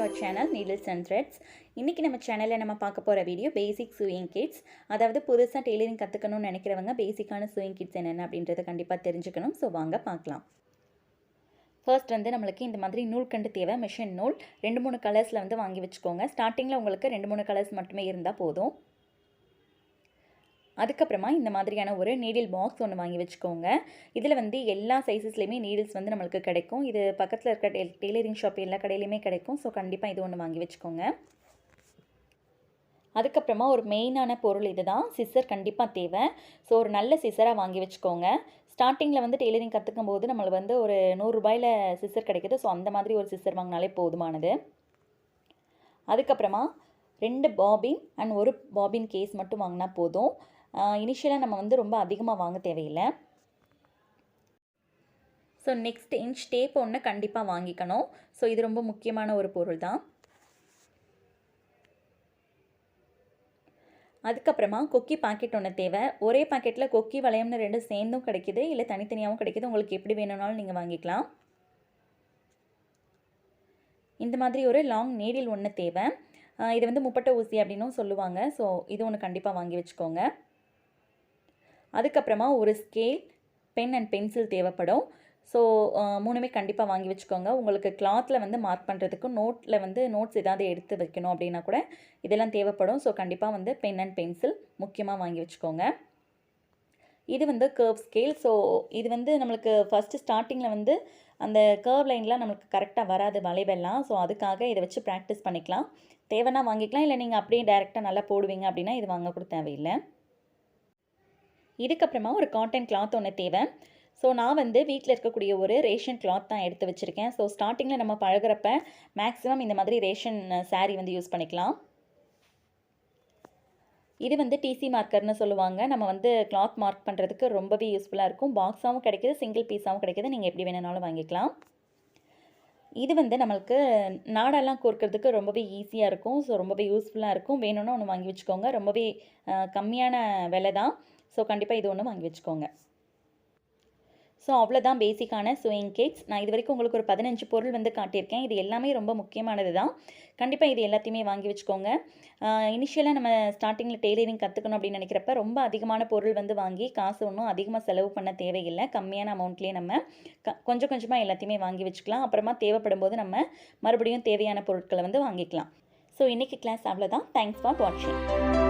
our channel Needles and Threads. இன்னைக்கு நம்ம சேனல்ல நம்ம பார்க்க போற வீடியோ பேசிக் sewing kits. அதாவது புதுசா டெய்லரிங் கத்துக்கணும்னு நினைக்கிறவங்க பேசிக்கான sewing kits என்னென்ன அப்படின்றத கண்டிப்பா தெரிஞ்சுக்கணும். சோ வாங்க பார்க்கலாம். ஃபர்ஸ்ட் வந்து நமக்கு இந்த மாதிரி நூல் கண்டு தேவை, மெஷின் நூல் 2-3 கலர்ஸ்ல வந்து வாங்கி வெச்சுக்கோங்க. ஸ்டார்டிங்ல உங்களுக்கு 2-3 கலர்ஸ் மட்டுமே இருந்தா போதும். அதுக்கப்புறமா இந்த மாதிரியான ஒரு நீடில் பாக்ஸ் ஒன்று வாங்கி வச்சுக்கோங்க. இதில் வந்து எல்லா சைஸஸ்லையுமே நீடில்ஸ் வந்து நம்மளுக்கு கிடைக்கும். இது பக்கத்தில் இருக்க டெய்லரிங் ஷாப் எல்லா கடையிலையுமே கிடைக்கும். ஸோ கண்டிப்பாக இது ஒன்று வாங்கி வச்சுக்கோங்க. அதுக்கப்புறமா ஒரு மெயினான பொருள் இதுதான், சிசர் கண்டிப்பாக தேவை. ஸோ ஒரு நல்ல சிசராக வாங்கி வச்சுக்கோங்க. ஸ்டார்டிங்கில் வந்து டெய்லரிங் கற்றுக்கும் போது நம்மளுக்கு வந்து ஒரு 100 ரூபாயில் சிசர் கிடைக்குது. ஸோ அந்த மாதிரி ஒரு சிசர் வாங்கினாலே போதுமானது. அதுக்கப்புறமா 2 பாபின் அண்ட் ஒரு பாபின் கேஸ் மட்டும் வாங்கினா போதும். இனிஷியலாக நம்ம வந்து ரொம்ப அதிகமாக வாங்க தேவையில்லை. ஸோ நெக்ஸ்ட் இன்ச் டேப் ஒன்று கண்டிப்பாக வாங்கிக்கணும். ஸோ இது ரொம்ப முக்கியமான ஒரு பொருள் தான். அதுக்கப்புறமா கொக்கி பாக்கெட் ஒன்று தேவை. ஒரே பாக்கெட்டில் கொக்கி வளையம்னு 2 சேர்ந்தும் கிடைக்கிது, இல்லை தனித்தனியாகவும் கிடைக்கிது. உங்களுக்கு எப்படி வேணும்னாலும் நீங்கள் வாங்கிக்கலாம். இந்த மாதிரி ஒரு லாங் நீடில் ஒன்று தேவை. இது வந்து முப்பட்டை ஊசி அப்படின்னும் சொல்லுவாங்க. ஸோ இது ஒன்று கண்டிப்பாக வாங்கி வச்சுக்கோங்க. அதுக்கப்புறமா ஒரு ஸ்கேல், பென் அண்ட் பென்சில் தேவைப்படும். ஸோ 3மே கண்டிப்பாக வாங்கி வச்சுக்கோங்க. உங்களுக்கு கிளாத்தில் வந்து மார்க் பண்ணுறதுக்கும் நோட்டில் வந்து நோட்ஸ் ஏதாவது எடுத்து வைக்கணும் அப்படின்னா கூட இதெல்லாம் தேவைப்படும். ஸோ கண்டிப்பாக வந்து பென் அண்ட் பென்சில் முக்கியமாக வாங்கி வச்சுக்கோங்க. இது வந்து கர்வ் ஸ்கேல். ஸோ இது வந்து நம்மளுக்கு ஃபஸ்ட்டு ஸ்டார்டிங்கில் வந்து அந்த கர்வ் லைன்லாம் நம்மளுக்கு கரெக்டாக வராது, வளைவெல்லாம். ஸோ அதுக்காக இதை வச்சு ப்ராக்டிஸ் பண்ணிக்கலாம். தேவைன்னா வாங்கிக்கலாம், இல்லை நீங்கள் அப்படியே டைரெக்டாக நல்லா போடுவீங்க அப்படின்னா இது வாங்க கூட தேவையில்லை. இதுக்கப்புறமா ஒரு காட்டன் கிளாத் ஒன்று தேவை. ஸோ நான் வந்து வீட்டில் இருக்கக்கூடிய ஒரு ரேஷன் கிளாத் தான் எடுத்து வச்சுருக்கேன். ஸோ ஸ்டார்டிங்கில் நம்ம பழகிறப்ப மேக்ஸிமம் இந்த மாதிரி ரேஷன் சாரீ வந்து யூஸ் பண்ணிக்கலாம். இது வந்து டிசி மார்க்கர்னு சொல்லுவாங்க. நம்ம வந்து கிளாத் மார்க் பண்ணுறதுக்கு ரொம்பவே யூஸ்ஃபுல்லாக இருக்கும். பாக்ஸாகவும் கிடைக்கிது, சிங்கிள் பீஸாகவும் கிடைக்கிது. நீங்கள் எப்படி வேணுனாலும் வாங்கிக்கலாம். இது வந்து நம்மளுக்கு நாடெல்லாம் கோர்க்கிறதுக்கு ரொம்பவே ஈஸியாக இருக்கும். ஸோ ரொம்பவே யூஸ்ஃபுல்லாக இருக்கும். வேணும்னா ஒன்று வாங்கி வச்சுக்கோங்க. ரொம்பவே கம்மியான விலை தான். ஸோ கண்டிப்பாக இது ஒன்று வாங்கி வச்சுக்கோங்க. ஸோ அவ்வளோதான் பேசிக்கான sewing kits. நான் இது வரைக்கும் உங்களுக்கு ஒரு 15 பொருள் வந்து காட்டியிருக்கேன். இது எல்லாமே ரொம்ப முக்கியமானது தான். கண்டிப்பாக இது எல்லாத்தையுமே வாங்கி வச்சுக்கோங்க. இனிஷியலாக நம்ம ஸ்டார்டிங்கில் டெய்லரிங் கற்றுக்கணும் அப்படின்னு நினைக்கிறப்ப ரொம்ப அதிகமான பொருள் வந்து வாங்கி காசு ஒன்றும் அதிகமாக செலவு பண்ண தேவையில்லை. கம்மியான அமௌண்ட்லேயே நம்ம கொஞ்சம் கொஞ்சமாக எல்லாத்தையுமே வாங்கி வச்சுக்கலாம். அப்புறமா தேவைப்படும் போது நம்ம மறுபடியும் தேவையான பொருட்களை வந்து வாங்கிக்கலாம். ஸோ இன்றைக்கி கிளாஸ் அவ்வளோதான். தேங்க்ஸ் ஃபார் வாட்சிங்.